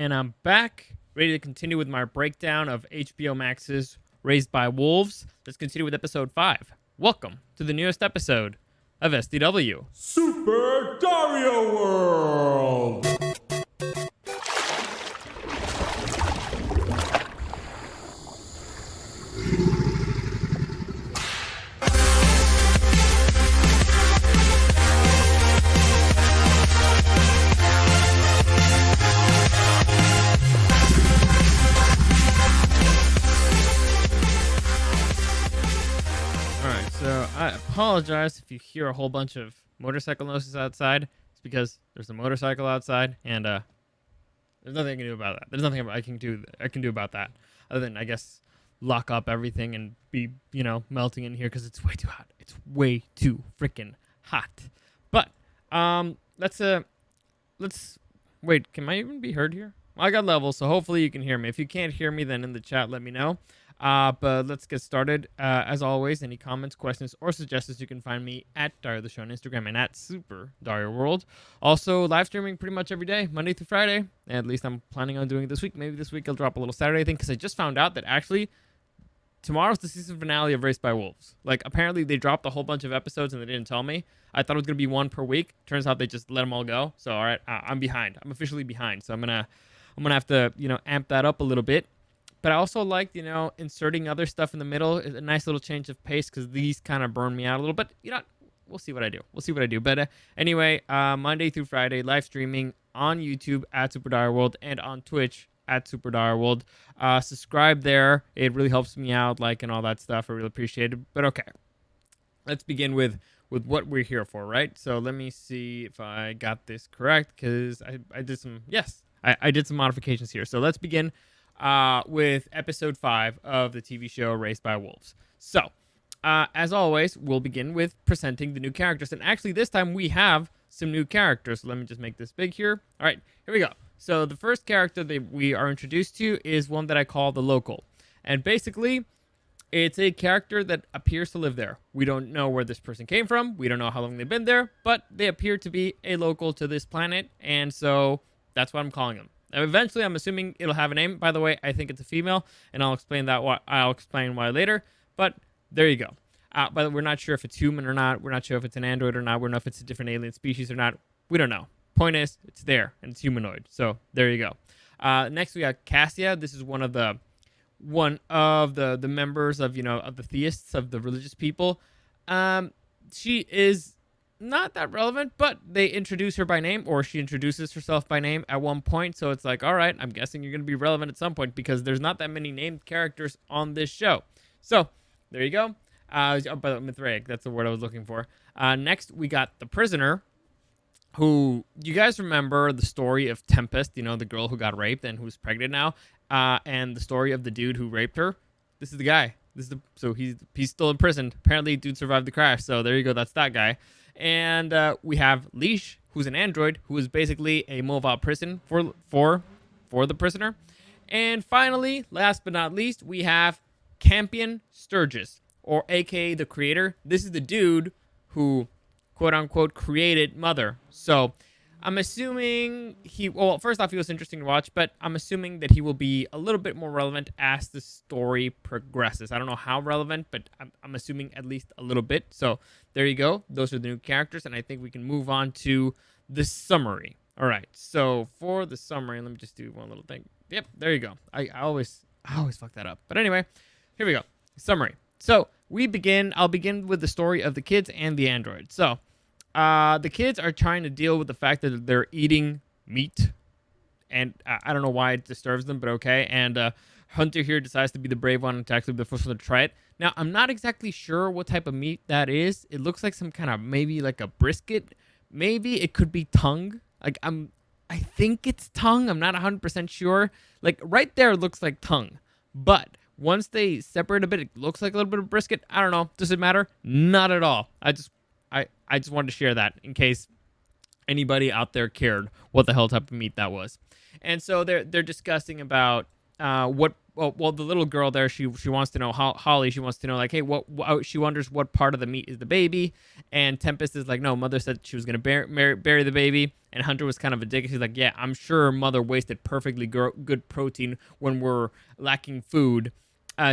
and I'm back, ready to continue with my breakdown of HBO Max's Raised by Wolves. Let's continue with episode 5. Welcome to the newest episode of SDW. Super Dario World! So I apologize if you hear a whole bunch of motorcycle noises outside. It's because there's a motorcycle outside, and there's nothing I can do about that. There's nothing I can do about that, other than, I guess, lock up everything and be, melting in here because it's way too hot. It's way too freaking hot. But let's wait. Can I even be heard here? Well, I got levels, so hopefully you can hear me. If you can't hear me, then in the chat, let me know. But let's get started. As always, any comments, questions, or suggestions, you can find me at Dario the Show on Instagram and at Super Dario World. Also, live streaming pretty much every day, Monday through Friday. At least I'm planning on doing it this week. Maybe this week I'll drop a little Saturday thing, because I just found out that actually tomorrow's the season finale of Raised by Wolves. Like, apparently they dropped a whole bunch of episodes and they didn't tell me. I thought it was going to be one per week. Turns out they just let them all go. So, all right, I'm behind. I'm officially behind. So I'm gonna have to, amp that up a little bit. But I also liked, inserting other stuff in the middle. It's a nice little change of pace, because these kind of burn me out a little. But, we'll see what I do. But anyway, Monday through Friday, live streaming on YouTube at Super Dario World and on Twitch at Super Dario World. Subscribe there. It really helps me out, and all that stuff. I really appreciate it. But okay, let's begin with what we're here for, right? So let me see if I got this correct, because I did some, I did some modifications here. So let's begin with episode 5 of the TV show Raised by Wolves. So, as always, we'll begin with presenting the new characters. And actually, this time we have some new characters. So let me just make this big here. All right, here we go. So the first character that we are introduced to is one that I call the Local. And basically, it's a character that appears to live there. We don't know where this person came from. We don't know how long they've been there. But they appear to be a local to this planet. And so that's what I'm calling them. Eventually, I'm assuming it'll have a name. By the way, I think it's a female, and I'll explain why later. But there you go. But we're not sure if it's human or not. We're not sure if it's an android or not. We don't know if it's a different alien species or not. We don't know. Point is, it's there, and it's humanoid. So there you go. Next, we got Cassia. This is one of the members of of the theists, of the religious people. She is not that relevant, but they introduce her by name, or she introduces herself by name at one point. So it's like, all right, I'm guessing you're going to be relevant at some point, because there's not that many named characters on this show. So there you go. Mithraic, that's the word I was looking for. Next, we got the prisoner, who, you guys remember the story of Tempest, the girl who got raped and who's pregnant now, and the story of the dude who raped her. This is the guy. So he's still imprisoned. Apparently, dude survived the crash. So there you go. That's that guy. And we have Leash, who's an android, who is basically a mobile prison for the prisoner. And finally, last but not least, we have Campion Sturgis, or aka the creator. This is the dude who, quote unquote, created Mother. So I'm assuming first off, he was interesting to watch, but I'm assuming that he will be a little bit more relevant as the story progresses. I don't know how relevant, but I'm assuming at least a little bit. So there you go. Those are the new characters, and I think we can move on to the summary. All right. So for the summary, let me just do one little thing. Yep, there you go. I always fuck that up. But anyway, here we go. Summary. So I'll begin with the story of the kids and the android. So the kids are trying to deal with the fact that they're eating meat, and I don't know why it disturbs them, but okay. And Hunter here decides to be the brave one and to actually be the first one to try it. Now, I'm not exactly sure what type of meat that is. It looks like some kind of, maybe like a brisket. Maybe it could be tongue. I think it's tongue. I'm not 100% sure. Like, right there, it looks like tongue. But once they separate a bit, it looks like a little bit of brisket. I don't know. Does it matter? Not at all. I just wanted to share that in case anybody out there cared what the hell type of meat that was. And so they're discussing about what. Well, the little girl there, she wants to know, Holly, she wants to know, like, hey, what she wonders what part of the meat is the baby, and Tempest is like, no, Mother said she was gonna bury the baby, and Hunter was kind of a dick. He's like, yeah, I'm sure Mother wasted perfectly good protein when we're lacking food,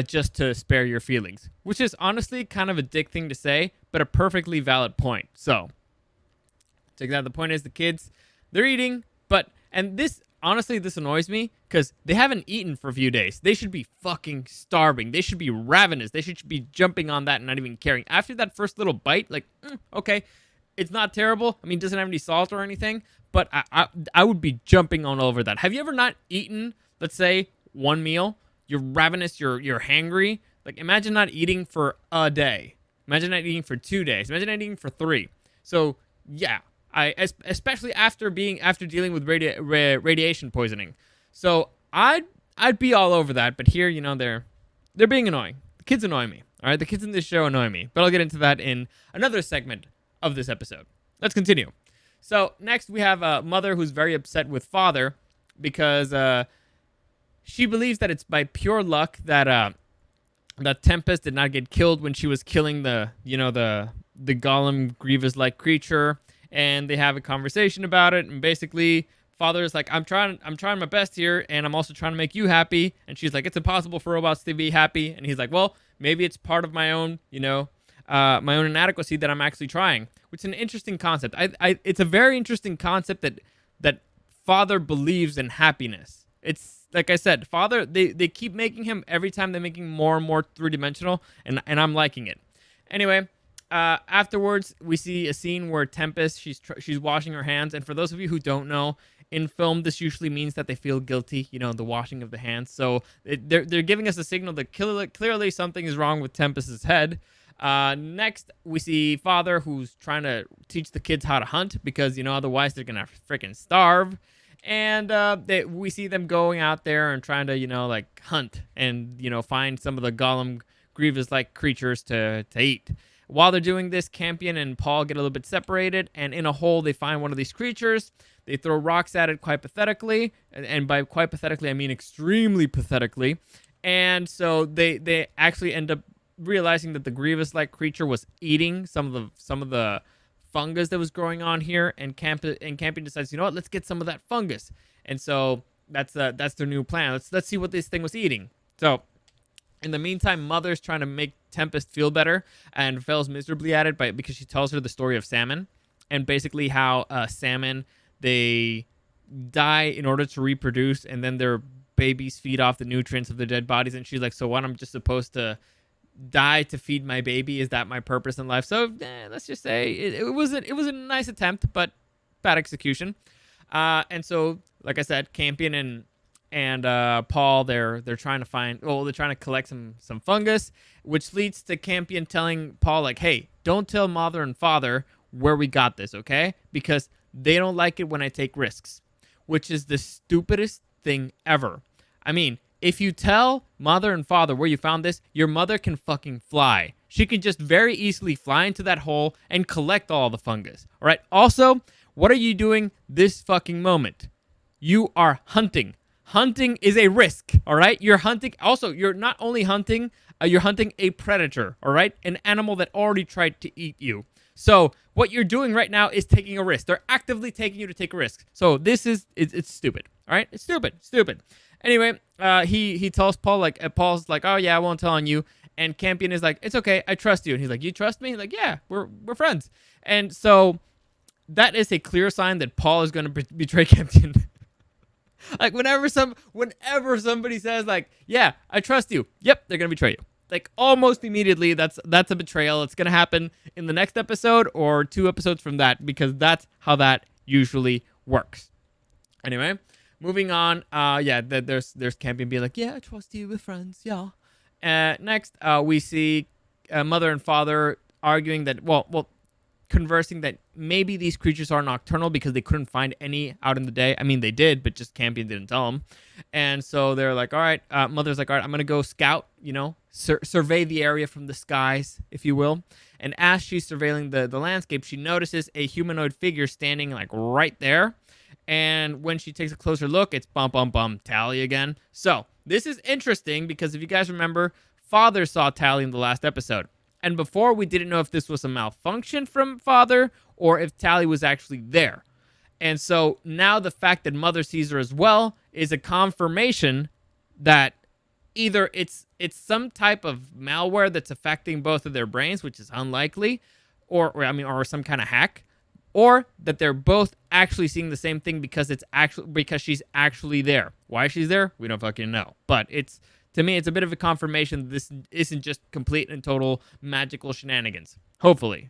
just to spare your feelings, which is honestly kind of a dick thing to say, but a perfectly valid point. So, check that. The point is the kids, they're eating, and this. Honestly, this annoys me because they haven't eaten for a few days. They should be fucking starving. They should be ravenous. They should be jumping on that and not even caring. After that first little bite, like, okay, it's not terrible. I mean, it doesn't have any salt or anything, but I would be jumping on over that. Have you ever not eaten, let's say, one meal? You're ravenous. You're hangry. Like, imagine not eating for a day. Imagine not eating for 2 days. Imagine not eating for 3. So, yeah. Especially after dealing with radiation poisoning, so I'd be all over that. But here, they're being annoying. The kids annoy me. All right, the kids in this show annoy me. But I'll get into that in another segment of this episode. Let's continue. So next we have a mother who's very upset with father because she believes that it's by pure luck that Tempest did not get killed when she was killing the Golem Grievous-like creature. And they have a conversation about it, and basically father's like, I'm trying my best here, and I'm also trying to make you happy. And she's like, it's impossible for robots to be happy. And he's like, well, maybe it's part of my own inadequacy that I'm actually trying, which is an interesting concept. It's a very interesting concept that father believes in happiness. It's like I said, father, they keep making him, every time they're making more and more three-dimensional, and I'm liking it. Anyway. Afterwards, we see a scene where Tempest, she's washing her hands. And for those of you who don't know, in film, this usually means that they feel guilty, the washing of the hands. So they're giving us a signal that clearly something is wrong with Tempest's head. Next, we see father who's trying to teach the kids how to hunt because, otherwise they're going to freaking starve. And we see them going out there and trying to, hunt and, find some of the Golem Grievous-like creatures to eat. While they're doing this, Campion and Paul get a little bit separated, and in a hole, they find one of these creatures. They throw rocks at it quite pathetically, and by quite pathetically, I mean extremely pathetically. And so they actually end up realizing that the Grievous-like creature was eating some of the fungus that was growing on here, and Campion decides, let's get some of that fungus. And so that's their new plan. Let's see what this thing was eating. So in the meantime, Mother's trying to make Tempest feel better and fails miserably at it because she tells her the story of salmon and basically how salmon, they die in order to reproduce, and then their babies feed off the nutrients of their dead bodies. And she's like, so what, I'm just supposed to die to feed my baby? Is that my purpose in life? So let's just say it was a nice attempt, but bad execution. And so, like I said, Campion and Paul, they're trying to collect some fungus, which leads to Campion telling Paul, like, hey, don't tell Mother and Father where we got this, okay? Because they don't like it when I take risks, which is the stupidest thing ever. I mean, if you tell Mother and Father where you found this, your mother can fucking fly. She can just very easily fly into that hole and collect all the fungus, all right? Also, what are you doing this fucking moment? You are hunting. Hunting is a risk, all right? You're hunting. Also, you're not only hunting, you're hunting a predator, all right? An animal that already tried to eat you. So what you're doing right now is taking a risk. They're actively taking you to take a risk. So this is, it's stupid, all right? It's stupid. Anyway, he tells Paul, Paul's like, oh yeah, I won't tell on you. And Campion is like, it's okay, I trust you. And he's like, you trust me? He's like, yeah, we're friends. And so that is a clear sign that Paul is going to betray Campion. Like, whenever somebody says, like, yeah, I trust you, yep, they're going to betray you. Like, almost immediately, that's a betrayal. It's going to happen in the next episode or 2 episodes from that, because that's how that usually works. Anyway, moving on. There's Campion being like, yeah, I trust you, we're friends, yeah. Next, we see Mother and Father arguing that, conversing that maybe these creatures are nocturnal because they couldn't find any out in the day. I mean, they did, but just Campion didn't tell them. And so they're like, all right, Mother's like, all right, I'm going to go scout, survey the area from the skies, if you will. And as she's surveilling the landscape, she notices a humanoid figure standing like right there. And when she takes a closer look, it's Tally again. So this is interesting because if you guys remember, Father saw Tally in the last episode. And before, we didn't know if this was a malfunction from Father or if Tally was actually there. And so now the fact that Mother sees her as well is a confirmation that either it's some type of malware that's affecting both of their brains, which is unlikely, or some kind of hack, or that they're both actually seeing the same thing because she's actually there. Why she's there, we don't fucking know. But to me, it's a bit of a confirmation that this isn't just complete and total magical shenanigans. Hopefully.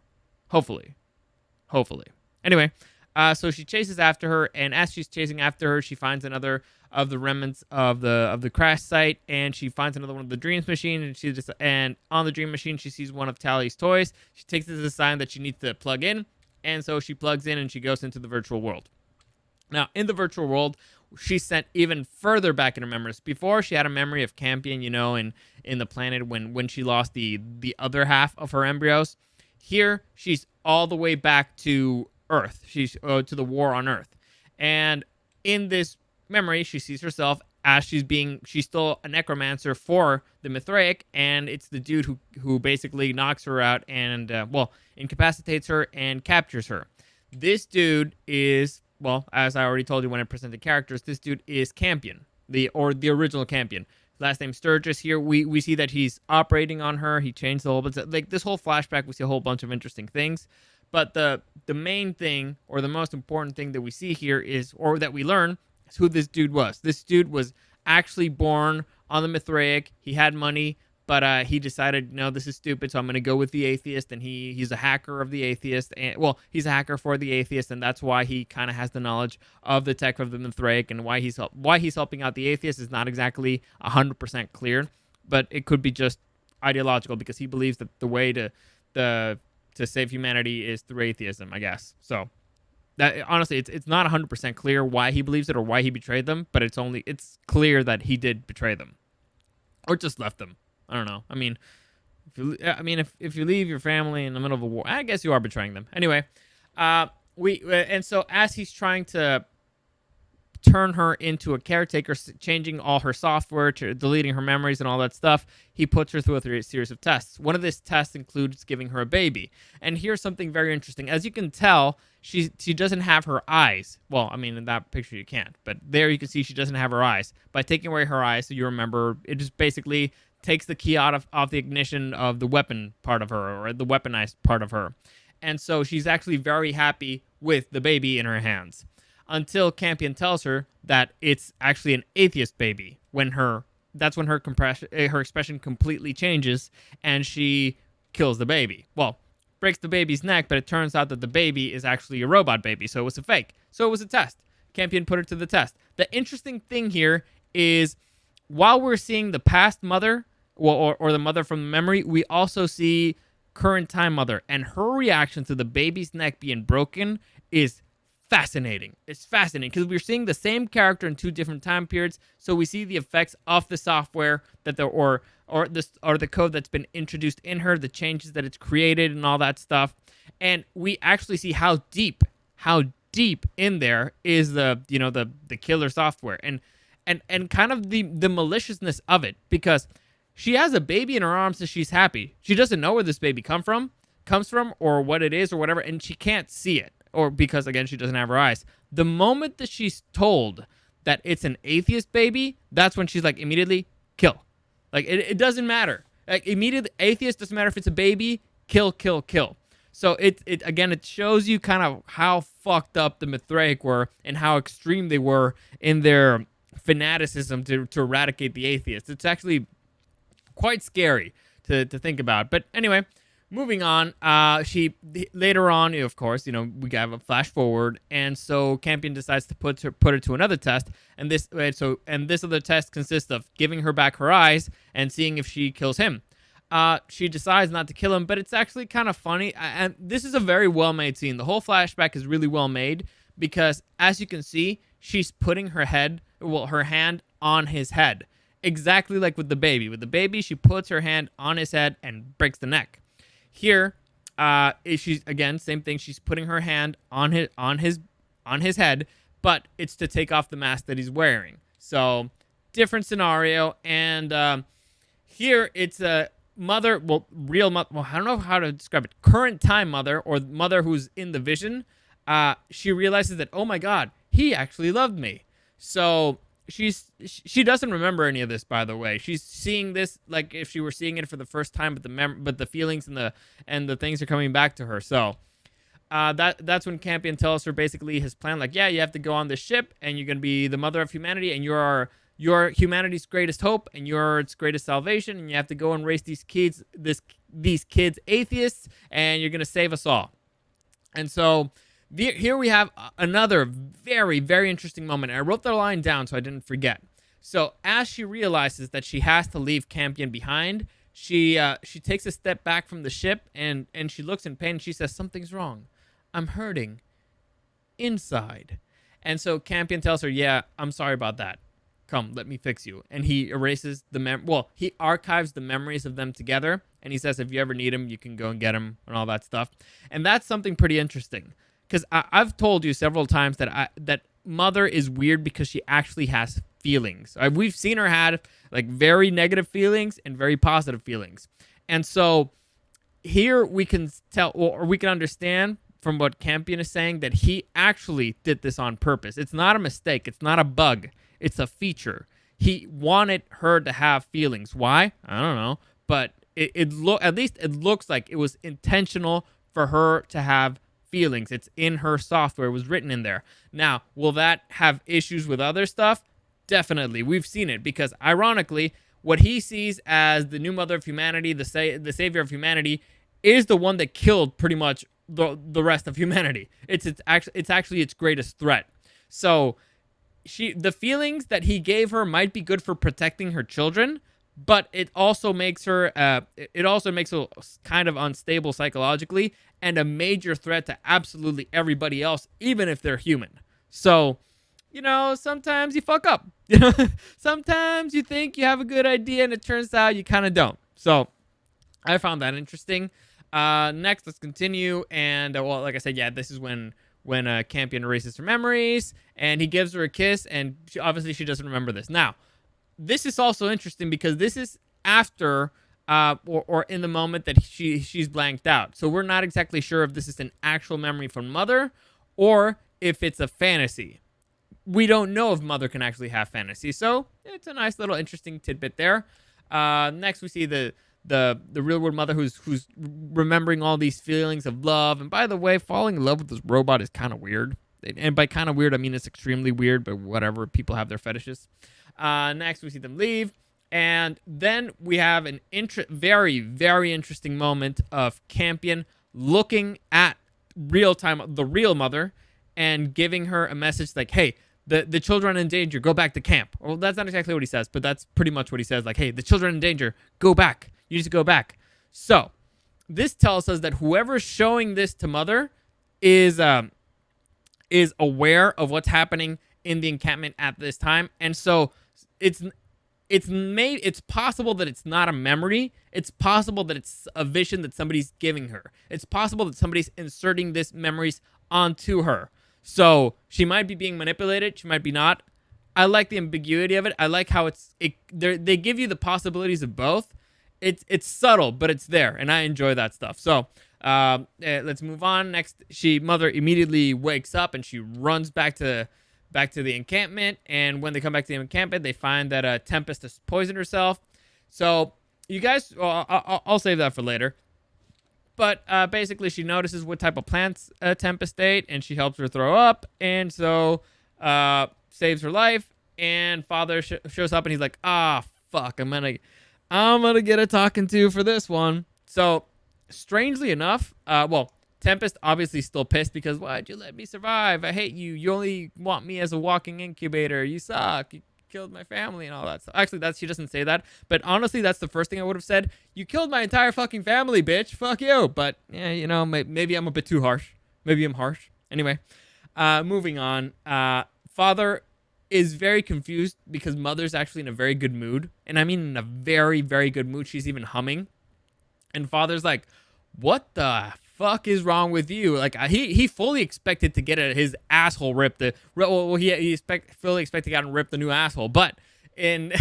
Anyway, so she chases after her, and as she's chasing after her, she finds another of the remnants of the crash site, and she finds another one of the dreams machine, and on the dream machine, she sees one of Tally's toys. She takes it as a sign that she needs to plug in, and so she plugs in and she goes into the virtual world. Now, in the virtual world, she's sent even further back in her memories. Before, she had a memory of Campion, in the planet when she lost the other half of her embryos. Here, she's all the way back to Earth. She's to the war on Earth. And in this memory, she sees herself as she's still a necromancer for the Mithraic, and it's the dude who basically knocks her out and, incapacitates her and captures her. This dude is, well, as I already told you when I presented characters, this dude is Campion, the original Campion. Last name Sturgis. Here we see that he's operating on her. He changed the whole bunch of, like, this whole flashback, we see a whole bunch of interesting things. But the main thing, or the most important thing that we see here is, or that we learn, is who this dude was. This dude was actually born on the Mithraic. He had money, but he decided, no, this is stupid, so I'm going to go with the Atheist, and he's a hacker of the Atheist. And, well, he's a hacker for the Atheist, and that's why he kind of has the knowledge of the tech of the Mithraic, and why he's helping out the Atheist is not exactly 100% clear, but it could be just ideological, because he believes that the way to save humanity is through atheism, I guess. So that, honestly, it's not 100% clear why he believes it or why he betrayed them, but it's clear that he did betray them, or just left them. I don't know. I mean, if you leave your family in the middle of a war, I guess you are betraying them. Anyway, and so as he's trying to turn her into a caretaker, changing all her software, deleting her memories and all that stuff, he puts her through a series of tests. One of these tests includes giving her a baby. And here's something very interesting. As you can tell, she doesn't have her eyes. Well, I mean, in that picture you can't, but there you can see she doesn't have her eyes. By taking away her eyes, so you remember, it just basically takes the key out of the ignition of the weapon part of her, or the weaponized part of her. And so she's actually very happy with the baby in her hands, until Campion tells her that it's actually an atheist baby. That's when her expression completely changes, and she kills the baby. Well, breaks the baby's neck, but it turns out that the baby is actually a robot baby, so it was a fake. So it was a test. Campion put her to the test. The interesting thing here is, while we're seeing the past mother, or the mother from the memory, we also see current time mother, and her reaction to the baby's neck being broken is fascinating. It's fascinating because we're seeing the same character in two different time periods, so we see the effects of the software that or the code that's been introduced in her, the changes that it's created, and all that stuff. And we actually see how deep in there is the killer software, and kind of the maliciousness of it, because she has a baby in her arms and she's happy. She doesn't know where this baby comes from, or what it is, or whatever, and she can't see it. Or because, again, she doesn't have her eyes. The moment that she's told that it's an atheist baby, that's when she's like, immediately, kill. Like, it doesn't matter. Like, immediately, atheist, doesn't matter if it's a baby, kill. So, it shows you kind of how fucked up the Mithraic were, and how extreme they were in their fanaticism to eradicate the atheists. It's actually quite scary to think about. But anyway, moving on, she later on, of course, we have a flash forward, and so Campion decides to put her to another test, and this other test consists of giving her back her eyes and seeing if she kills him. She decides not to kill him, but it's actually kind of funny, and this is a very well-made scene. The whole flashback is really well made, because as you can see, she's putting her hand on his head, exactly like with the baby. With the baby, she puts her hand on his head and breaks the neck. Here, she's, again, same thing. She's putting her hand on his head, but it's to take off the mask that he's wearing. So different scenario. And here it's a mother, well, real mother. Well, I don't know how to describe it. Current time mother, or mother who's in the vision. She realizes that, oh my God, he actually loved me. So she doesn't remember any of this, by the way. She's seeing this like if she were seeing it for the first time, but the feelings and the things are coming back to her. So that's when Campion tells her basically his plan. Like, yeah, you have to go on this ship, and you're gonna be the mother of humanity, and you're humanity's greatest hope, and you're its greatest salvation, and you have to go and raise these kids atheists, and you're gonna save us all. And so here we have another very, very interesting moment. And I wrote the line down so I didn't forget. So as she realizes that she has to leave Campion behind, she takes a step back from the ship, and she looks in pain, and she says, something's wrong. I'm hurting inside. And so Campion tells her, yeah, I'm sorry about that. Come, let me fix you. And he erases he archives the memories of them together. And he says, if you ever need him, you can go and get him and all that stuff. And that's something pretty interesting. Because I've told you several times that Mother is weird because she actually has feelings. We've seen her have like very negative feelings and very positive feelings. And so here we can tell, or we can understand from what Campion is saying, that he actually did this on purpose. It's not a mistake. It's not a bug. It's a feature. He wanted her to have feelings. Why? I don't know. But at least it looks like it was intentional for her to have feelings. It's in her software. It was written in there. Now, will that have issues with other stuff? Definitely. We've seen it because, ironically, what he sees as the new mother of humanity, the savior of humanity, is the one that killed pretty much the rest of humanity. It's actually its greatest threat. So the feelings that he gave her might be good for protecting her children, but it also makes her kind of unstable psychologically and a major threat to absolutely everybody else, even if they're human. So, sometimes you fuck up. Sometimes you think you have a good idea and it turns out you kind of don't. So I found that interesting. Next, let's continue. And like I said, yeah, this is when Campion erases her memories and he gives her a kiss, and she doesn't remember this. Now, this is also interesting because this is after or in the moment that she's blanked out. So we're not exactly sure if this is an actual memory from Mother or if it's a fantasy. We don't know if Mother can actually have fantasy. So it's a nice little interesting tidbit there. Next, we see the real world Mother who's remembering all these feelings of love. And by the way, falling in love with this robot is kind of weird. And by kind of weird, I mean it's extremely weird, but whatever. People have their fetishes. Next, we see them leave. And then we have an very, very interesting moment of Campion looking at the real Mother and giving her a message like, hey, the children are in danger, go back to camp. Well, that's not exactly what he says, but that's pretty much what he says. Like, hey, the children are in danger, go back. You need to go back. So this tells us that whoever's showing this to Mother is aware of what's happening in the encampment at this time. And so it's possible that it's not a memory. It's possible that it's a vision that somebody's giving her. It's possible that somebody's inserting these memories onto her. So she might be being manipulated. She might be not. I like the ambiguity of it. I like how they give you the possibilities of both. It's subtle, but it's there, and I enjoy that stuff. So let's move on. Next, Mother immediately wakes up and she runs back to the encampment. And when they come back to the encampment, they find that Tempest has poisoned herself. So you guys, I'll save that for later. But basically, she notices what type of plants Tempest ate, and she helps her throw up, and so saves her life. And Father shows up, and he's like, fuck, I'm gonna get a talking to for this one. So strangely enough, Tempest obviously still pissed because why'd you let me survive? I hate you. You only want me as a walking incubator. You suck. You killed my family and all that stuff. Actually, she doesn't say that, but honestly, that's the first thing I would have said. You killed my entire fucking family, bitch. Fuck you. But yeah, maybe I'm a bit too harsh. Maybe I'm harsh. Anyway, moving on. Father is very confused because Mother's actually in a very good mood, and I mean in a very, very good mood. She's even humming, and Father's like, "What the fuck is wrong with you?" Like he fully expected to get his asshole ripped. He fully expected to get him ripped the new asshole, but and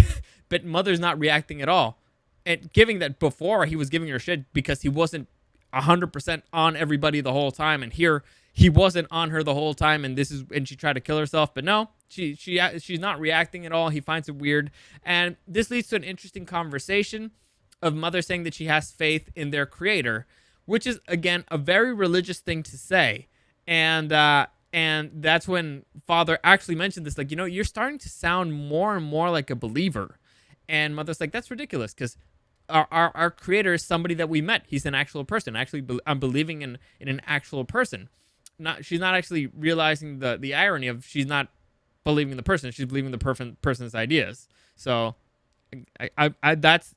but Mother's not reacting at all. And giving that before he was giving her shit because he wasn't 100% on everybody the whole time, and here he wasn't on her the whole time, and she tried to kill herself. But no, she's not reacting at all. He finds it weird, and this leads to an interesting conversation of Mother saying that she has faith in their creator, which is again a very religious thing to say, and that's when Father actually mentioned this, like, you're starting to sound more and more like a believer. And Mother's like, that's ridiculous, because our creator is somebody that we met. He's an actual person. Actually, I'm believing in an actual person. She's not actually realizing the irony of she's not believing the person. She's believing the person's ideas. So, that's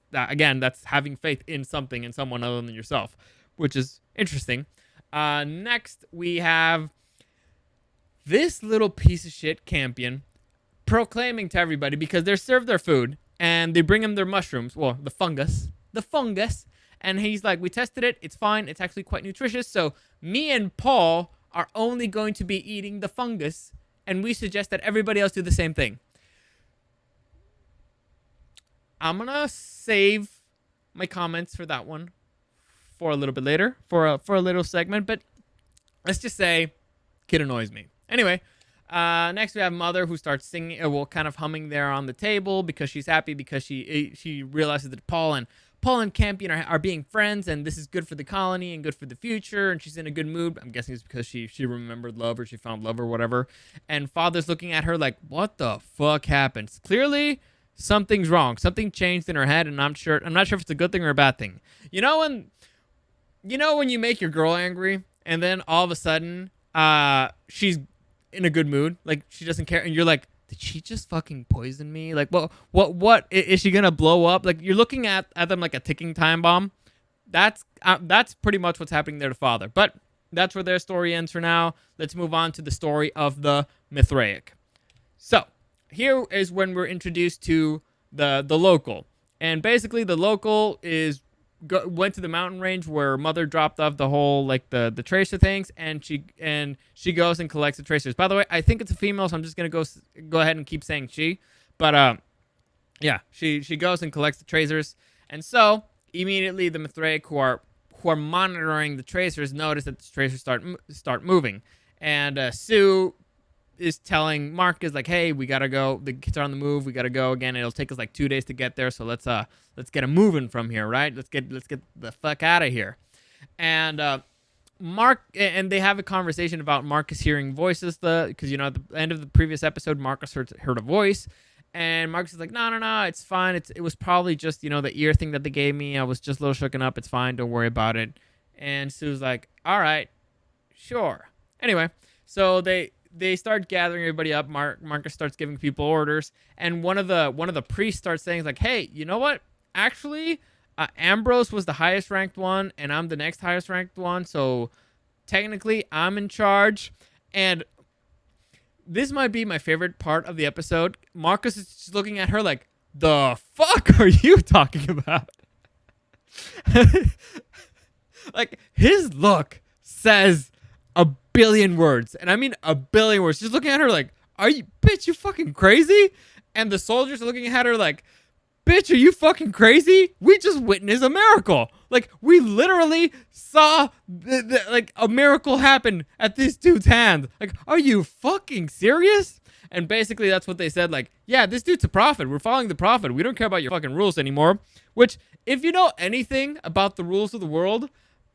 having faith in something, in someone other than yourself, which is interesting. Next, we have this little piece of shit Campion proclaiming to everybody, because they're served their food, and they bring him their mushrooms. Well, the fungus. And he's like, we tested it. It's fine. It's actually quite nutritious. So me and Paul are only going to be eating the fungus, and we suggest that everybody else do the same thing. I'm going to save my comments for that one for a little bit later, for a little segment. But let's just say, kid annoys me. Anyway. Next we have Mother, who starts singing, kind of humming there on the table, because she's happy, because she realizes that Paul and Campion are being friends, and this is good for the colony and good for the future, and she's in a good mood. I'm guessing it's because she remembered love, or she found love, or whatever. And Father's looking at her like, what the fuck happened? Clearly something's wrong. Something changed in her head, and I'm not sure if it's a good thing or a bad thing. When you make your girl angry, and then all of a sudden she's in a good mood, like she doesn't care, and you're like, did she just fucking poison me? Like, what is she gonna blow up? Like, you're looking at them like a ticking time bomb. That's pretty much what's happening there to Father. But that's where their story ends for now. Let's move on to the story of the Mithraic. So here is when we're introduced to the local, and basically the local went to the mountain range where Mother dropped off the whole, like, the tracer things, and she goes and collects the tracers. By the way, I think it's a female, so I'm just gonna go ahead and keep saying she. But yeah, she goes and collects the tracers, and so immediately the Mithraic who are monitoring the tracers notice that the tracers start moving, and Sue is telling Marcus, like, hey, we gotta go. The kids are on the move. We gotta go again. It'll take us like 2 days to get there. So let's get them moving from here, right? Let's get the fuck out of here. And and they have a conversation about Marcus hearing voices. Because at the end of the previous episode, Marcus heard a voice, and Marcus is like, no, it's fine. It was probably just the ear thing that they gave me. I was just a little shooken up. It's fine. Don't worry about it. And Sue's like, all right, sure. Anyway, so they start gathering everybody up. Marcus starts giving people orders, and one of the priests starts saying, like, hey, you know what? Actually, Ambrose was the highest ranked one, and I'm the next highest ranked one, so technically I'm in charge. And this might be my favorite part of the episode. Marcus is just looking at her like, the fuck are you talking about? Like, his look says a billion words, and I mean a billion words. Just looking at her like, are you fucking crazy? And the soldiers are looking at her like, bitch, are you fucking crazy? We just witnessed a miracle. Like, we literally saw like a miracle happen at this dude's hand. Like, are you fucking serious? And basically that's what they said. Like, yeah, this dude's a prophet. We're following the prophet. We don't care about your fucking rules anymore. Which, if you know anything about the rules of the world,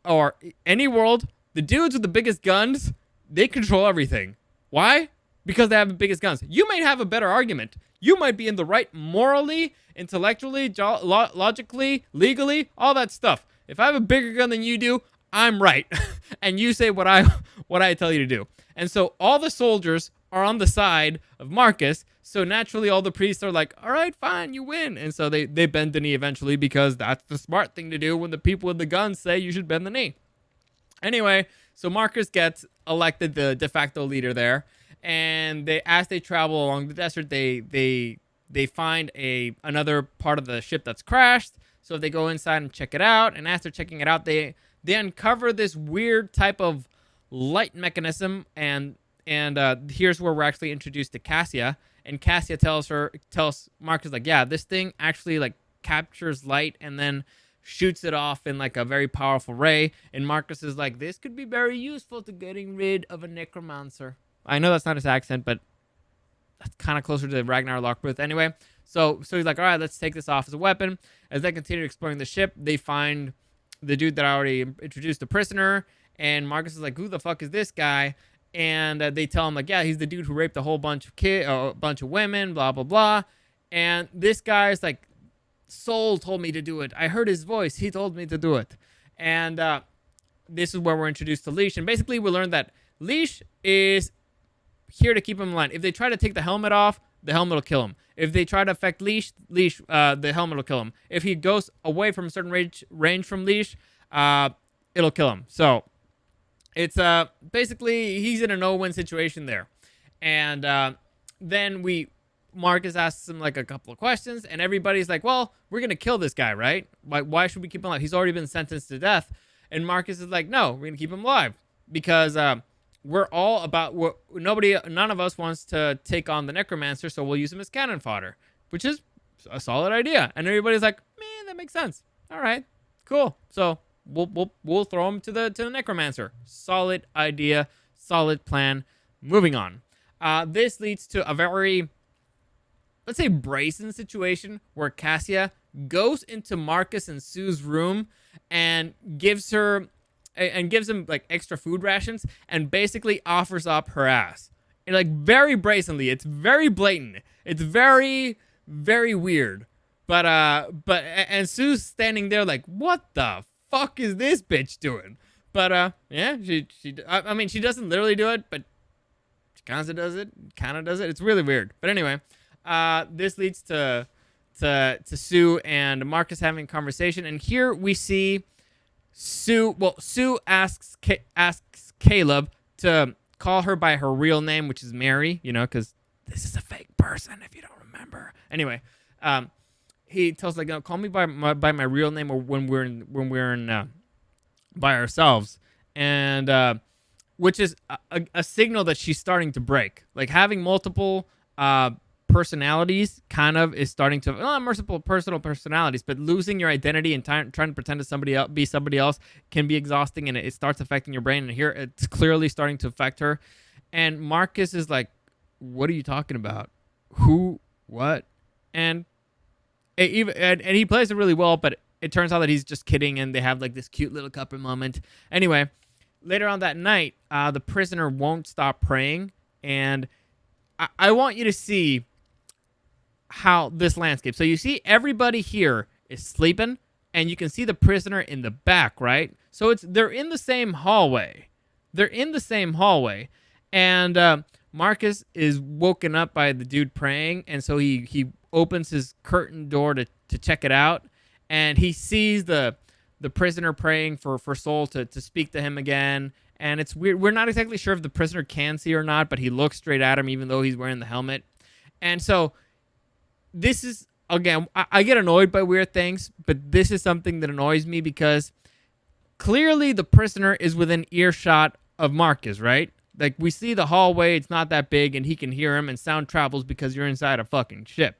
or any world, the dudes with the biggest guns, they control everything. Why? Because they have the biggest guns. You might have a better argument. You might be in the right morally, intellectually, logically, legally, all that stuff. If I have a bigger gun than you do, I'm right. And you say what I tell you to do. And so all the soldiers are on the side of Marcus. So naturally all the priests are like, all right, fine, you win. And so they bend the knee eventually, because that's the smart thing to do when the people with the guns say you should bend the knee. Anyway, so Marcus gets elected the de facto leader there, and as they travel along the desert, they find another part of the ship that's crashed. So they go inside and check it out, and as they're checking it out, they uncover this weird type of light mechanism, and here's where we're actually introduced to Cassia, And Cassia tells Marcus, like, yeah, this thing actually like captures light and then shoots it off in like a very powerful ray. And Marcus is like, this could be very useful to getting rid of a necromancer. I know that's not his accent, but that's kind of closer to Ragnar Lockbooth. Anyway, so he's like, all right, let's take this off as a weapon. As they continue exploring the ship, they find the dude that I already introduced, the prisoner. And Marcus is like, who the fuck is this guy? And they tell him, like, yeah, he's the dude who raped a whole bunch of women, blah, blah, blah. And this guy's like, Soul told me to do it. I heard his voice. He told me to do it. And this is where we're introduced to Leash. And basically, we learned that Leash is here to keep him in line. If they try to take the helmet off, the helmet will kill him. If they try to affect Leash, the helmet will kill him. If he goes away from a certain range from Leash, it'll kill him. So it's basically he's in a no-win situation there. And then Marcus asks him like a couple of questions, and everybody's like, well, we're going to kill this guy, right? Why should we keep him alive? He's already been sentenced to death. And Marcus is like, no, we're going to keep him alive because none of us wants to take on the necromancer, so we'll use him as cannon fodder, which is a solid idea. And everybody's like, man, that makes sense. All right, cool. So we'll throw him to the necromancer. Solid idea, solid plan. Moving on. This leads to a very, let's say, brazen situation where Cassia goes into Marcus and Sue's room and gives him like extra food rations and basically offers up her ass. And like very brazenly. It's very blatant. It's very, very weird. And Sue's standing there like, what the fuck is this bitch doing? But yeah, I mean, she doesn't literally do it, but she kind of does it. It's really weird. But anyway, this leads to Sue and Marcus having a conversation, and here we see Sue asks Caleb to call her by her real name, which is Mary, because this is a fake person if you don't remember. Anyway, he tells her, like, no, call me by my real name, or when we're in by ourselves, and which is a signal that she's starting to break. Like having multiple personalities kind of is starting to multiple personal personalities, but losing your identity and trying to pretend to be somebody else can be exhausting, and it starts affecting your brain. And here it's clearly starting to affect her. And Marcus is like, "What are you talking about? Who? What?" And he plays it really well, but it turns out that he's just kidding, and they have like this cute little couple moment. Anyway, later on that night, the prisoner won't stop praying, and I want you to see how this landscape. So you see everybody here is sleeping, and you can see the prisoner in the back, right? So they're in the same hallway. And Marcus is woken up by the dude praying, and so he opens his curtain door to check it out, and he sees the prisoner praying for Soul to speak to him again. And it's weird. We're not exactly sure if the prisoner can see or not, but he looks straight at him even though he's wearing the helmet. And so this is, again, I get annoyed by weird things, but this is something that annoys me because clearly the prisoner is within earshot of Marcus, right? Like, we see the hallway, it's not that big, and he can hear him, and sound travels because you're inside a fucking ship.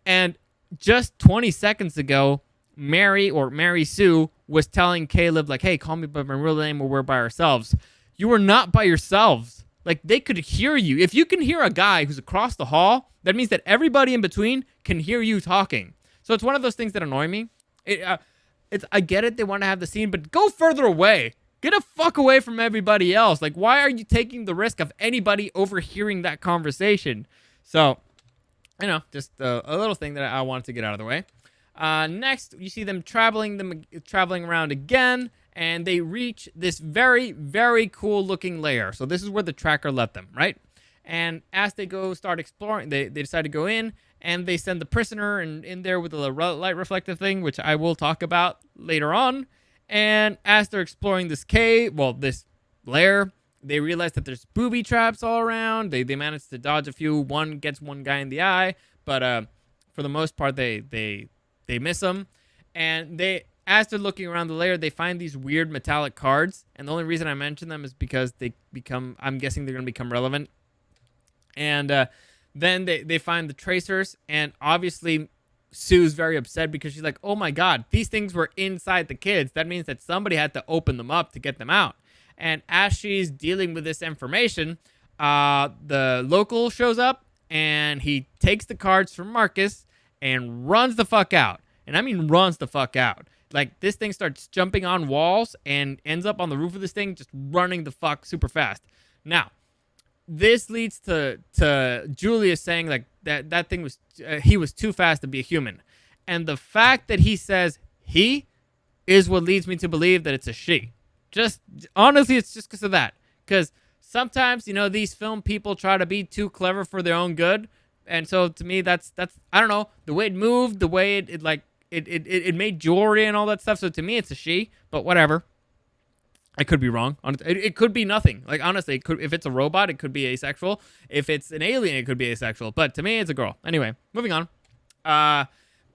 And just 20 seconds ago, Mary Sue was telling Caleb, like, hey, call me by my real name or we're by ourselves. You were not by yourselves. Like, they could hear you. If you can hear a guy who's across the hall, that means that everybody in between can hear you talking. So it's one of those things that annoy me. I get it, they want to have the scene, but go further away. Get a fuck away from everybody else. Like, why are you taking the risk of anybody overhearing that conversation? So, just a little thing that I wanted to get out of the way. Next, you see them traveling around again, and they reach this very, very cool looking lair. So this is where the tracker led them, right? And as they start exploring, they decide to go in, and they send the prisoner in there with a light reflective thing, which I will talk about later on. And as they're exploring this this lair, they realize that there's booby traps all around. They manage to dodge a few. One gets one guy in the eye, but for the most part, they miss them. And as they're looking around the lair, they find these weird metallic cards. And the only reason I mention them is because I'm guessing they're going to become relevant. And Then they find the tracers, and obviously Sue's very upset because she's like, oh my God, these things were inside the kids. That means that somebody had to open them up to get them out. And as she's dealing with this information, the local shows up and he takes the cards from Marcus and runs the fuck out. And I mean runs the fuck out. Like, this thing starts jumping on walls and ends up on the roof of this thing, just running the fuck super fast. Now, this leads to Julius saying like that thing was he was too fast to be a human, and the fact that he says he is what leads me to believe that it's a she. Just honestly, it's just because of that. Because sometimes, you know, these film people try to be too clever for their own good, and so to me, that's I don't know, the way it moved, the way it made jewelry and all that stuff. So to me, it's a she, but whatever. I could be wrong. It could be nothing. Like, honestly, it could, if it's a robot, it could be asexual. If it's an alien, it could be asexual. But to me, it's a girl. Anyway, moving on.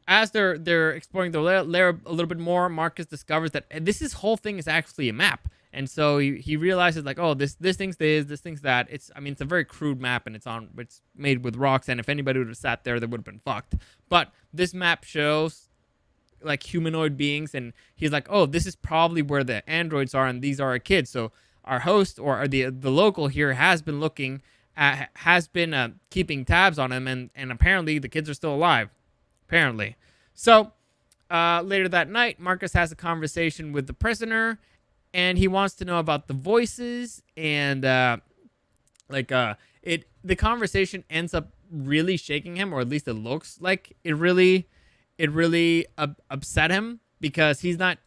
As they're exploring the lair a little bit more, Marcus discovers that this whole thing is actually a map. And so he realizes, like, oh, this thing's this thing's that. It's a very crude map, and it's made with rocks. And if anybody would have sat there, they would have been fucked. But this map shows like humanoid beings, and he's like, oh, this is probably where the androids are, and these are our kids. So our host or the local here has been looking at, keeping tabs on him, and apparently the kids are still alive, apparently. So later that night, Marcus has a conversation with the prisoner, and he wants to know about the voices, and the conversation ends up really shaking him, or at least it looks like it really upset him, because he's not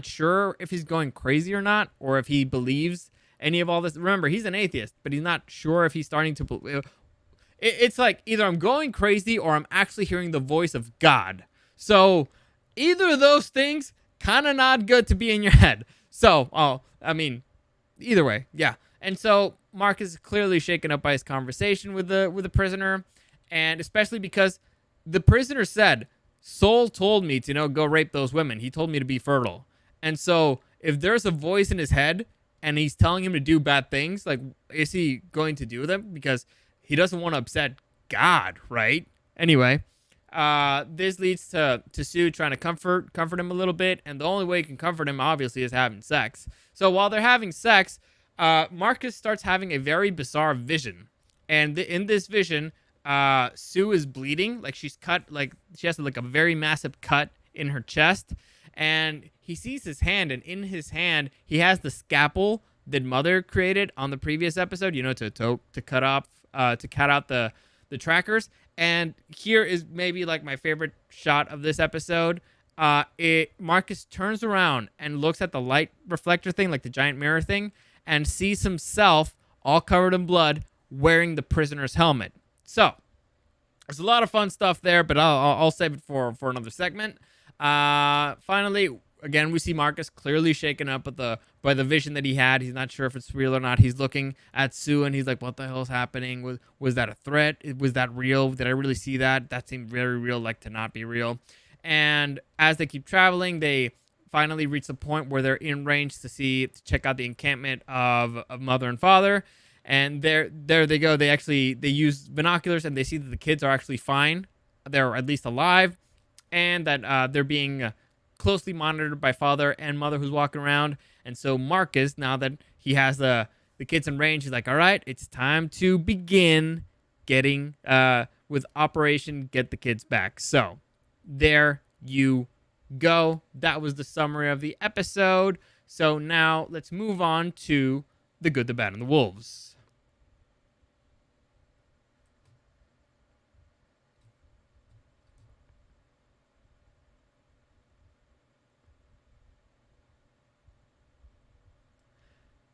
sure if he's going crazy or not, or if he believes any of all this. Remember, he's an atheist, but he's not sure if he's starting to believe. It's like, either I'm going crazy or I'm actually hearing the voice of God. So either of those things, kind of not good to be in your head. So, either way, yeah. And so Marcus is clearly shaken up by his conversation with the prisoner, and especially because the prisoner said, Soul told me to go rape those women. He told me to be fertile. And so if there's a voice in his head and he's telling him to do bad things, like, is he going to do them? Because he doesn't want to upset God, right? Anyway, this leads to Sue trying to comfort him a little bit. And the only way you can comfort him, obviously, is having sex. So while they're having sex, Marcus starts having a very bizarre vision. And in this vision, Sue is bleeding, like she's cut, like she has like a very massive cut in her chest, and he sees his hand, and in his hand he has the scalpel that Mother created on the previous episode, to cut out the trackers. And here is maybe like my favorite shot of this episode. Marcus turns around and looks at the light reflector thing, like the giant mirror thing, and sees himself all covered in blood wearing the prisoner's helmet. So, there's a lot of fun stuff there, but I'll save it for another segment. Finally, again, we see Marcus clearly shaken up by the vision that he had. He's not sure if it's real or not. He's looking at Sue, and he's like, what the hell is happening? Was that a threat? Was that real? Did I really see that? That seemed very real, like to not be real. And as they keep traveling, they finally reach the point where they're in range to check out the encampment of Mother and Father. And there they go. They use binoculars, and they see that the kids are actually fine. They're at least alive, and that they're being closely monitored by Father and Mother, who's walking around. And so Marcus, now that he has the kids in range, he's like, all right, it's time to begin getting with Operation Get the Kids Back. So there you go. That was the summary of the episode. So now let's move on to The Good, the Bad, and the Wolves.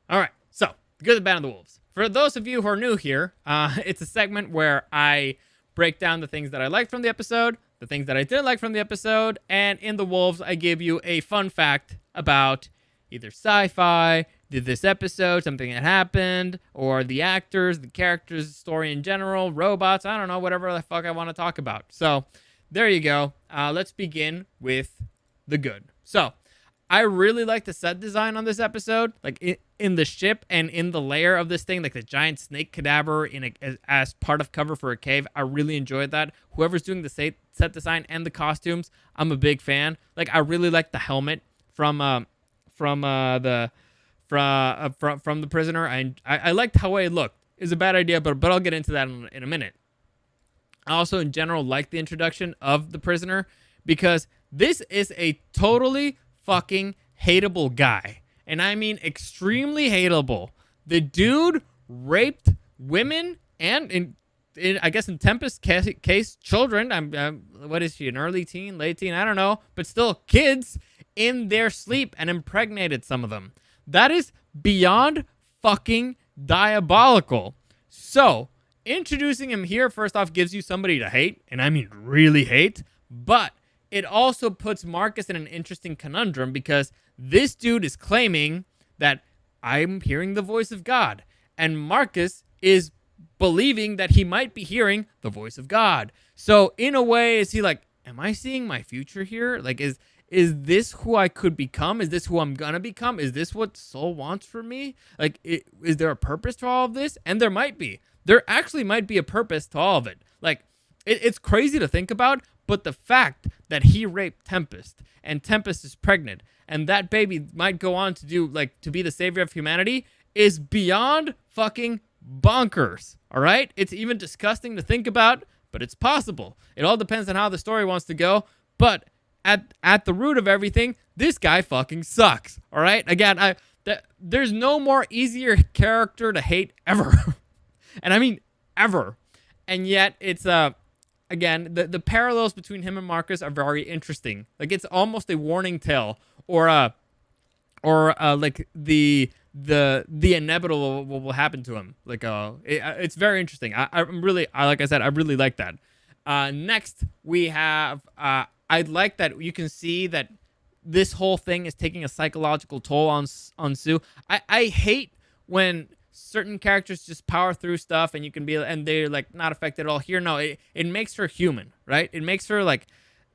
All right, so The Good, the Bad, and the Wolves. For those of you who are new here, it's a segment where I break down the things that I liked from the episode, the things that I didn't like from the episode, and in the Wolves, I give you a fun fact about either sci-fi, this episode, something that happened, or the actors, the characters, the story in general, robots, I don't know, whatever the fuck I want to talk about. So there you go. Let's begin with the good. So I really like the set design on this episode, like in the ship and in the layer of this thing, like the giant snake cadaver as part of cover for a cave. I really enjoyed that. Whoever's doing the set design and the costumes, I'm a big fan. Like I really like the helmet from the prisoner. I liked how it looked. It's a bad idea, but I'll get into that in a minute. I also, in general, like the introduction of the prisoner because this is a totally fucking hateable guy. And I mean extremely hateable. The dude raped women and, I guess in Tempest's case, children. What is she, an early teen, late teen? I don't know. But still, kids in their sleep and impregnated some of them. That is beyond fucking diabolical. So, introducing him here, first off, gives you somebody to hate, and I mean really hate, but it also puts Marcus in an interesting conundrum because this dude is claiming that I'm hearing the voice of God, and Marcus is believing that he might be hearing the voice of God. So, in a way, is he like, am I seeing my future here? Like, is this who I could become? Is this who I'm gonna become? Is this what Soul wants for me? Like, is there a purpose to all of this? And there might be. There actually might be a purpose to all of it. Like, it's crazy to think about, but the fact that he raped Tempest, and Tempest is pregnant, and that baby might go on to do, like, to be the savior of humanity, is beyond fucking bonkers, all right? It's even disgusting to think about, but it's possible. It all depends on how the story wants to go, but at the root of everything, this guy fucking sucks, all right? Again, there's no more easier character to hate ever. And I mean, ever. And yet, it's, again, the parallels between him and Marcus are very interesting. Like, it's almost a warning tale, or like the inevitable will happen to him. Like, it's very interesting. I'm really, like I said, I really like that. Next, we have, I like that you can see that this whole thing is taking a psychological toll on Sue. I hate when certain characters just power through stuff and you can be, and they're like not affected at all. Here, no, it makes her human, right? It makes her like,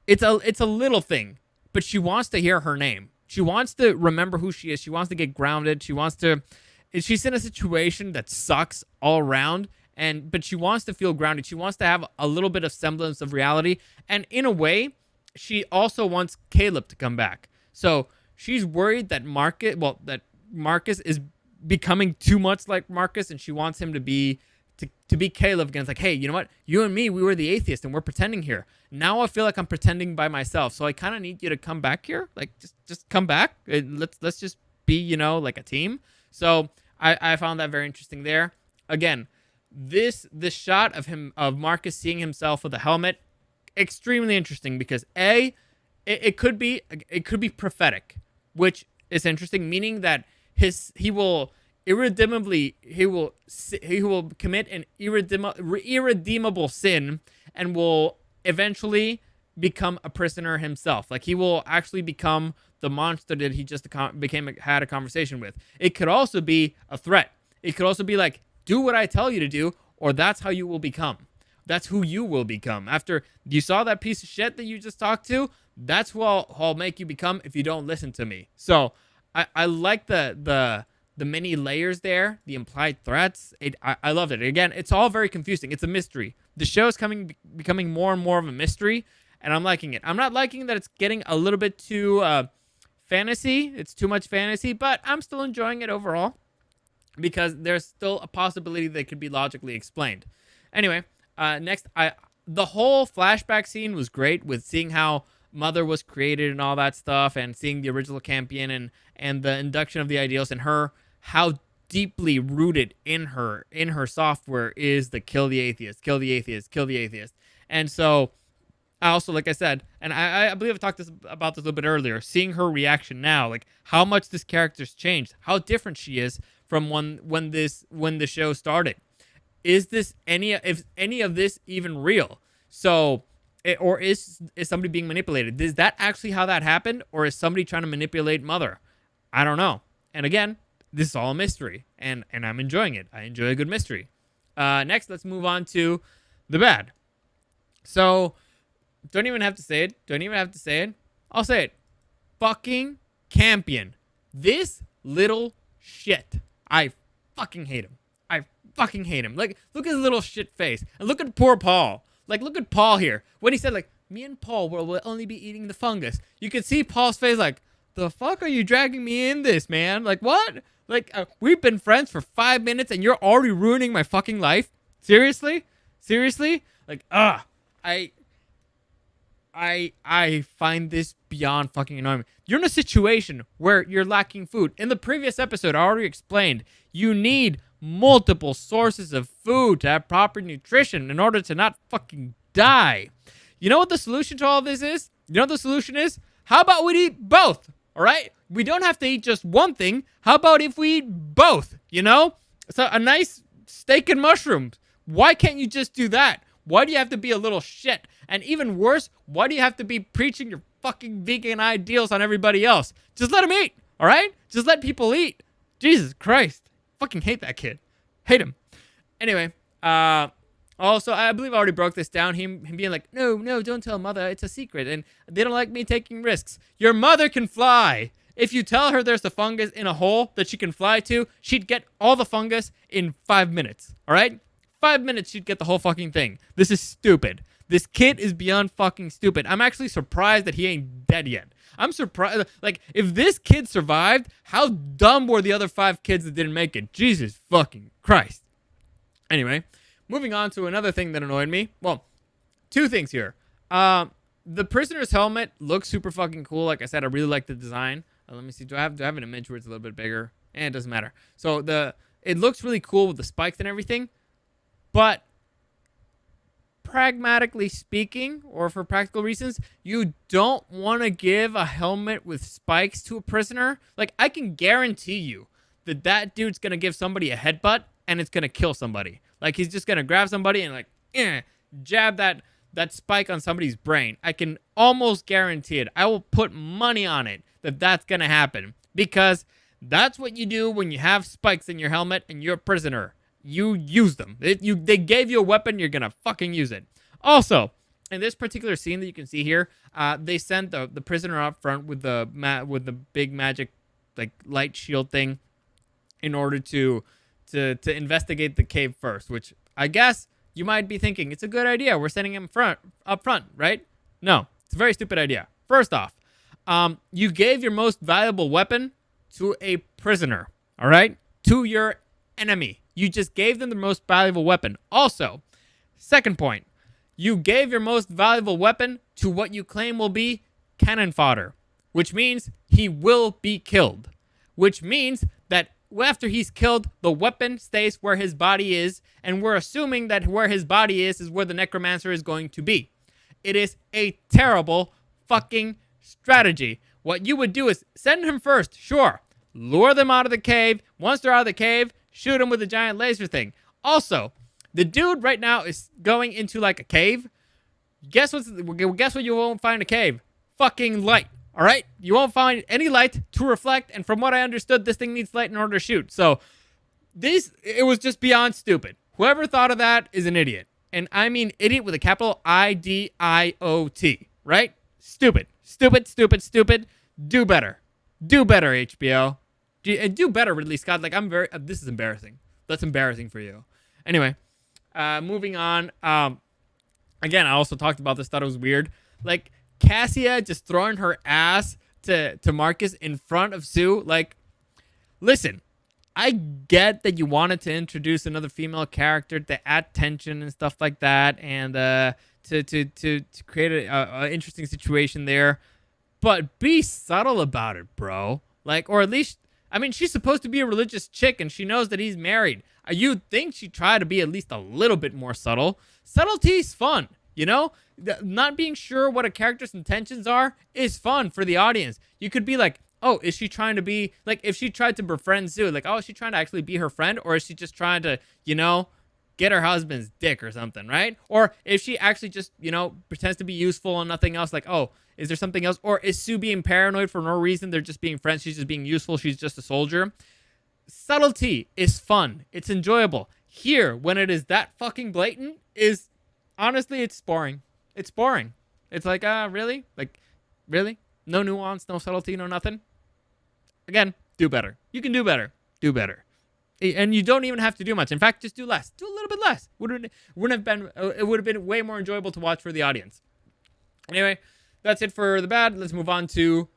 it's a little thing, but she wants to hear her name. She wants to remember who she is. She wants to get grounded. She's in a situation that sucks all around, but she wants to feel grounded. She wants to have a little bit of semblance of reality. And in a way, she also wants Caleb to come back. So she's worried that Marcus is becoming too much like Marcus, and she wants him to be Caleb again. It's like, hey, you know what? You and me, we were the atheist, and we're pretending here. Now I feel like I'm pretending by myself. So I kind of need you to come back here. Like, just come back. Let's just be, like a team. So I found that very interesting there. Again, this shot of Marcus seeing himself with a helmet, extremely interesting because it could be prophetic, which is interesting, meaning that he will commit an irredeemable sin and will eventually become a prisoner himself. Like, he will actually become the monster that he just had a conversation with. It could also be a threat. It could also be like, do what I tell you to do, or that's how you will become. That's who you will become. After you saw that piece of shit that you just talked to, that's who I'll make you become if you don't listen to me. So I like the many layers there, the implied threats. I loved it. Again, it's all very confusing. It's a mystery. The show is becoming more and more of a mystery, and I'm liking it. I'm not liking that it's getting a little bit too fantasy. It's too much fantasy, but I'm still enjoying it overall because there's still a possibility that it could be logically explained. Anyway, next, the whole flashback scene was great with seeing how Mother was created and all that stuff, and seeing the original Campion and the induction of the ideals, and how deeply rooted in her software is the kill the atheist, kill the atheist, kill the atheist. And so I also, like I said, and I believe I talked about this a little bit earlier, seeing her reaction now, like how much this character's changed, how different she is from when the show started. Is any of this even real? So, or is somebody being manipulated? Is that actually how that happened, or is somebody trying to manipulate Mother? I don't know. And again, this is all a mystery, and I'm enjoying it. I enjoy a good mystery. Next, let's move on to the bad. So, don't even have to say it. I'll say it. Fucking Campion. This little shit. I fucking hate him. I fucking hate him. Like, look at his little shit face. And look at poor Paul. Like, look at Paul here. When he said, like, me and Paul will only be eating the fungus. You can see Paul's face like, the fuck are you dragging me in this, man? Like, what? Like, we've been friends for 5 minutes and you're already ruining my fucking life? Seriously? Seriously? Like, I find this beyond fucking annoying. You're in a situation where you're lacking food. In the previous episode, I already explained, you need multiple sources of food to have proper nutrition in order to not fucking die. You know what the solution to all this is? You know what the solution is? How about we eat both? All right? We don't have to eat just one thing. How about if we eat both? You know? So a nice steak and mushrooms. Why can't you just do that? Why do you have to be a little shit? And even worse, why do you have to be preaching your fucking vegan ideals on everybody else? Just let them eat, all right? Just let people eat. Jesus Christ. Fucking hate that kid. Hate him. Anyway, also, I believe I already broke this down. Him being like, no, don't tell mother. It's a secret. And they don't like me taking risks. Your mother can fly. If you tell her there's a fungus in a hole that she can fly to, she'd get all the fungus in 5 minutes, all right? 5 minutes, she'd get the whole fucking thing. This is stupid. This kid is beyond fucking stupid. I'm actually surprised that he ain't dead yet. I'm surprised. Like, if this kid survived, how dumb were the other 5 kids that didn't make it? Jesus fucking Christ. Anyway, moving on to another thing that annoyed me. Well, 2 things here. The prisoner's helmet looks super fucking cool. Like I said, I really like the design. Let me see. Do I have an image where it's a little bit bigger? It doesn't matter. So it looks really cool with the spikes and everything. But pragmatically speaking, or for practical reasons, you don't want to give a helmet with spikes to a prisoner. Like, I can guarantee you that dude's going to give somebody a headbutt and it's going to kill somebody. Like, he's just going to grab somebody and, like, jab that spike on somebody's brain. I can almost guarantee it. I will put money on it that that's going to happen. Because that's what you do when you have spikes in your helmet and you're a prisoner. You use them. They gave you a weapon, you're going to fucking use it. Also, in this particular scene that you can see here, they sent the prisoner up front with the big magic, like, light shield thing in order to investigate the cave first, which I guess you might be thinking, it's a good idea. We're sending him up front, right? No, it's a very stupid idea. First off, you gave your most valuable weapon to a prisoner, all right? To your enemy. You just gave them the most valuable weapon. Also, second point, you gave your most valuable weapon to what you claim will be cannon fodder, which means he will be killed, which means that after he's killed, the weapon stays where his body is, and we're assuming that where his body is where the necromancer is going to be. It is a terrible fucking strategy. What you would do is send him first, sure. Lure them out of the cave. Once they're out of the cave, shoot him with a giant laser thing. Also, the dude right now is going into, like, a cave. Guess what you won't find in a cave? Fucking light. All right? You won't find any light to reflect, and from what I understood, this thing needs light in order to shoot. So, it was just beyond stupid. Whoever thought of that is an idiot. And I mean idiot with a capital I-D-I-O-T. Right? Stupid. Stupid, stupid, stupid. Do better. Do better, HBO. Do better, Ridley Scott. Like, this is embarrassing. That's embarrassing for you. Anyway, moving on. Again, I also talked about this, thought it was weird. Like, Cassia just throwing her ass to Marcus in front of Sue. Like, listen, I get that you wanted to introduce another female character to add tension and stuff like that, and to create a interesting situation there. But be subtle about it, bro. Like, or at least, I mean, she's supposed to be a religious chick, and she knows that he's married. You'd think she'd try to be at least a little bit more subtle. Subtlety's fun, you know? Not being sure what a character's intentions are is fun for the audience. You could be like, oh, is she trying to be, like, if she tried to befriend Sue, like, oh, is she trying to actually be her friend? Or is she just trying to, you know, get her husband's dick or something, right? Or if she actually just, you know, pretends to be useful and nothing else, like, oh, is there something else? Or is Sue being paranoid for no reason? They're just being friends. She's just being useful. She's just a soldier. Subtlety is fun. It's enjoyable. Here, when it is that fucking blatant, is, honestly, it's boring. It's boring. It's like, really? Like, really? No nuance, no subtlety, no nothing? Again, do better. You can do better. Do better. And you don't even have to do much. In fact, just do less. Do a little bit less. It would have been way more enjoyable to watch for the audience. Anyway, that's it for the bad. Let's move on to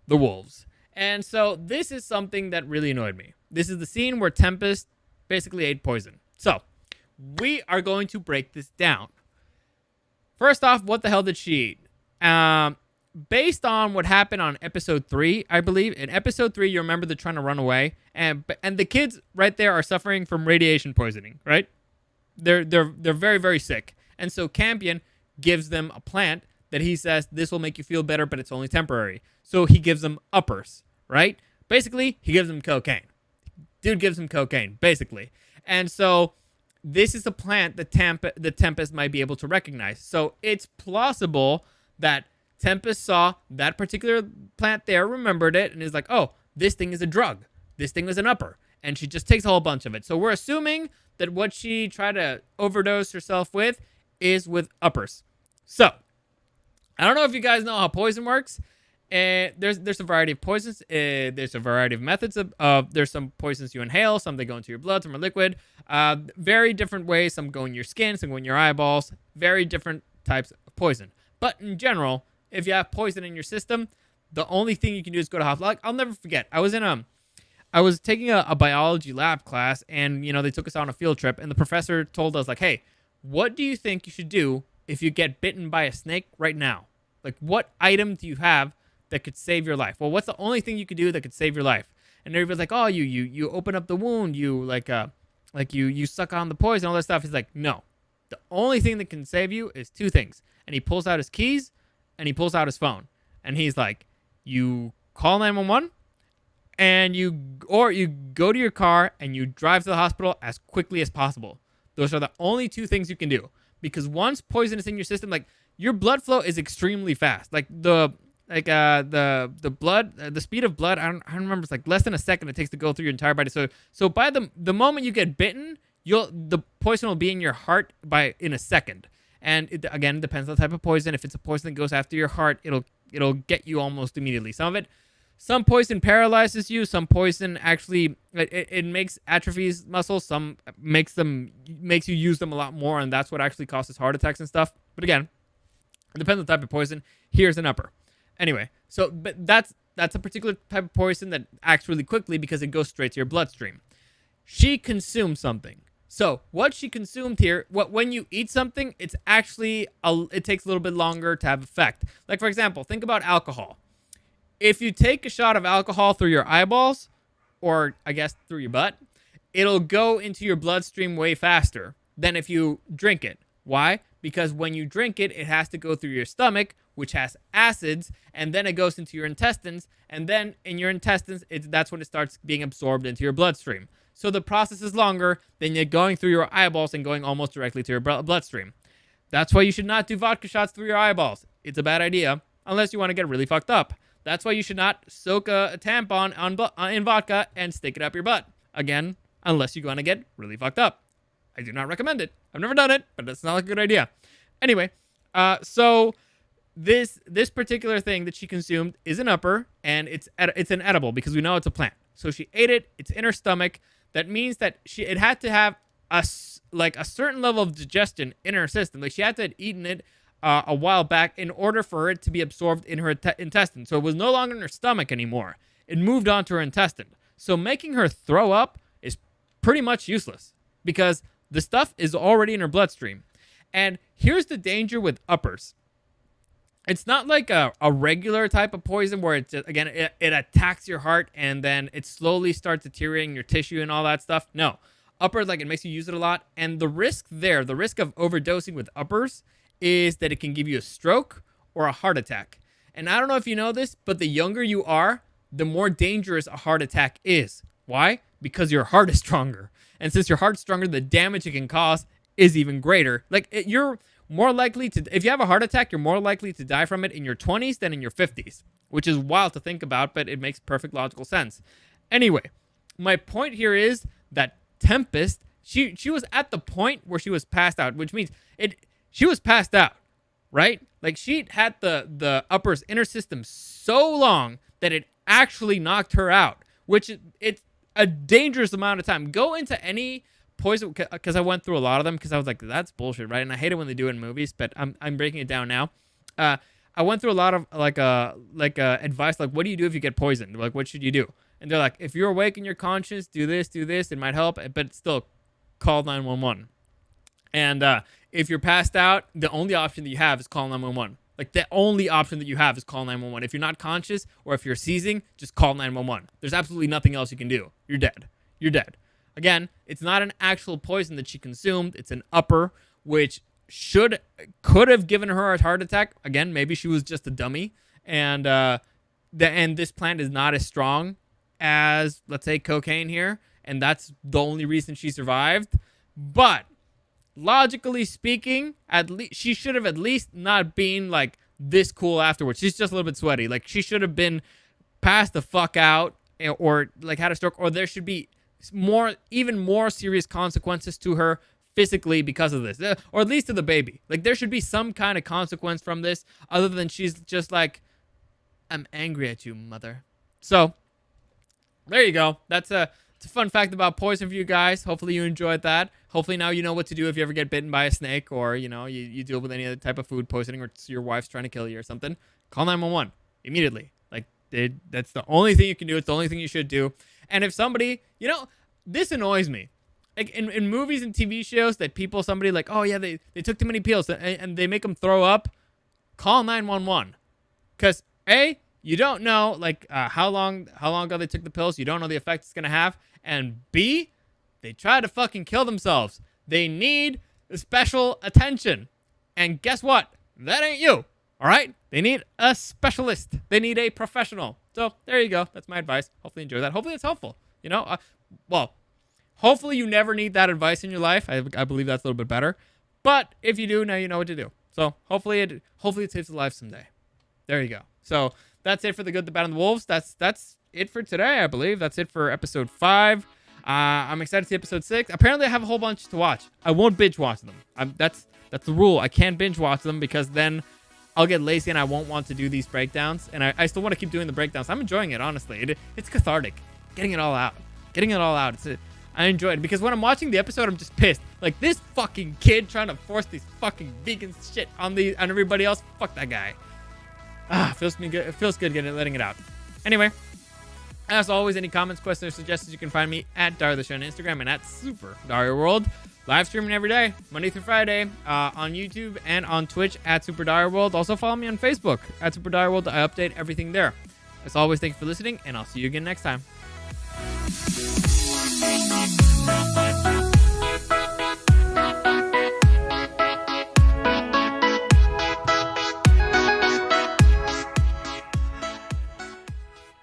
the wolves. And so this is something that really annoyed me. This is the scene where Tempest basically ate poison. So we are going to break this down. First off, what the hell did she eat? Based on what happened on episode 3, I believe. In episode 3, you remember they're trying to run away. And the kids right there are suffering from radiation poisoning, right? They're very, very sick. And so Campion gives them a plant that he says, this will make you feel better, but it's only temporary. So he gives them uppers, right? Basically, he gives them cocaine. Dude gives them cocaine, basically. And so this is a plant that Tempest might be able to recognize. So it's plausible that Tempest saw that particular plant there, remembered it, and is like, oh, this thing is a drug. This thing was an upper. And she just takes a whole bunch of it. So we're assuming that what she tried to overdose herself with is with uppers. So I don't know if you guys know how poison works. There's a variety of poisons. There's a variety of methods of there's some poisons you inhale, some that go into your blood, some are liquid. Very different ways. Some go in your skin, some go in your eyeballs. Very different types of poison. But in general, if you have poison in your system, the only thing you can do is go to hospital. Like, I'll never forget. I was taking a biology lab class, and they took us on a field trip, and the professor told us, like, hey, what do you think you should do if you get bitten by a snake right now? Like, what item do you have that could save your life? Well, what's the only thing you could do that could save your life? And everybody's like, oh, you open up the wound, you you suck on the poison, all that stuff. He's like, no, the only thing that can save you is 2 things. And he pulls out his keys, and he pulls out his phone, and he's like, you call 911, and you go to your car and you drive to the hospital as quickly as possible. Those are the only 2 things you can do, because once poison is in your system, like, your blood flow is extremely fast. Like the blood, the speed of blood, I don't remember. It's like less than a second it takes to go through your entire body. So by the moment you get bitten, the poison will be in your heart in a second. And it, again, depends on the type of poison. If it's a poison that goes after your heart, it'll get you almost immediately. Some poison paralyzes you. Some poison actually it makes atrophies muscles. Some makes you use them a lot more, and that's what actually causes heart attacks and stuff. But again, it depends on the type of poison. Here's an upper. Anyway, but that's a particular type of poison that acts really quickly because it goes straight to your bloodstream. She consumed something. So what she consumed here, when you eat something, it's actually it takes a little bit longer to have effect. Like, for example, think about alcohol. If you take a shot of alcohol through your eyeballs, or I guess through your butt, it'll go into your bloodstream way faster than if you drink it. Why? Because when you drink it, it has to go through your stomach, which has acids, and then it goes into your intestines, and then in your intestines, that's when it starts being absorbed into your bloodstream. So the process is longer than you're going through your eyeballs and going almost directly to your bloodstream. That's why you should not do vodka shots through your eyeballs. It's a bad idea, unless you want to get really fucked up. That's why you should not soak a tampon in vodka and stick it up your butt. Again, unless you want to get really fucked up. I do not recommend it. I've never done it, but it's not a good idea. Anyway, so this particular thing that she consumed is an upper, and it's an edible because we know it's a plant. So she ate it. It's in her stomach. That means that it had to have a certain level of digestion in her system. Like, she had to have eaten it a while back in order for it to be absorbed in her intestine. So it was no longer in her stomach anymore. It moved on to her intestine. So making her throw up is pretty much useless because the stuff is already in her bloodstream. And here's the danger with uppers. It's not like a regular type of poison where it attacks your heart and then it slowly starts deteriorating your tissue and all that stuff. No. Uppers, it makes you use it a lot. And the risk of overdosing with uppers is that it can give you a stroke or a heart attack. And I don't know if you know this, but the younger you are, the more dangerous a heart attack is. Why? Because your heart is stronger. And since your heart's stronger, the damage it can cause is even greater. You're more likely to, if you have a heart attack, you're more likely to die from it in your 20s than in your 50s, which is wild to think about, but it makes perfect logical sense. Anyway, my point here is that Tempest, she was at the point where she was passed out, which means she was passed out, right? Like, she had the uppers in her system so long that it actually knocked her out. which it's a dangerous amount of time. Go into any poison, because I went through a lot of them because I was like, that's bullshit, right? And I hate it when they do it in movies, but I'm breaking it down now. I went through a lot of advice, like, what do you do if you get poisoned? Like, what should you do? And they're like, if you're awake and you're conscious, do this, it might help, but still call 911. And if you're passed out, the only option that you have is call 911. Like, the only option that you have is call 911. If you're not conscious or if you're seizing, just call 911. There's absolutely nothing else you can do. You're dead. You're dead. Again, it's not an actual poison that she consumed. It's an upper, which could have given her a heart attack. Again, maybe she was just a dummy. And this plant is not as strong as, let's say, cocaine here. And that's the only reason she survived. But logically speaking, at least she should have at least not been like this cool afterwards. She's just a little bit sweaty. Like, she should have been passed the fuck out, or like had a stroke, or there should be even more serious consequences to her physically because of this, or at least to the baby. Like, there should be some kind of consequence from this other than she's just like, I'm angry at you, mother. So there you go. It's a fun fact about poison for you guys. Hopefully you enjoyed that. Hopefully now you know what to do if you ever get bitten by a snake, or you deal with any other type of food poisoning, or your wife's trying to kill you or something. Call 911 immediately. Like, that's the only thing you can do. It's the only thing you should do. And if somebody, this annoys me. Like, in movies and TV shows that somebody like, oh yeah, they took too many pills and they make them throw up, call 911. Because A, you don't know like how long ago they took the pills. You don't know the effect it's going to have. And B, they try to fucking kill themselves. They need special attention. And guess what? That ain't you. All right? They need a specialist. They need a professional. So there you go. That's my advice. Hopefully you enjoy that. Hopefully it's helpful. Hopefully you never need that advice in your life. I believe that's a little bit better. But if you do, now you know what to do. So hopefully it saves a life someday. There you go. So that's it for the good, the bad, and the wolves. That's it for today, I believe. That's it for episode 5. I'm excited to see episode 6. Apparently I have a whole bunch to watch. I won't binge watch them. That's the rule. I can't binge watch them because then I'll get lazy and I won't want to do these breakdowns. And I still want to keep doing the breakdowns. I'm enjoying it, honestly. It's cathartic. Getting it all out. I enjoy it because when I'm watching the episode, I'm just pissed. Like, this fucking kid trying to force these fucking vegan shit on everybody else. Fuck that guy. Feels good. It feels good letting it out. Anyway, as always, any comments, questions, or suggestions, you can find me at Dario the Show on Instagram and at Super Dario World. Live streaming every day, Monday through Friday, on YouTube and on Twitch at Super Dario World. Also follow me on Facebook at Super Dario World. I update everything there. As always, thank you for listening, and I'll see you again next time.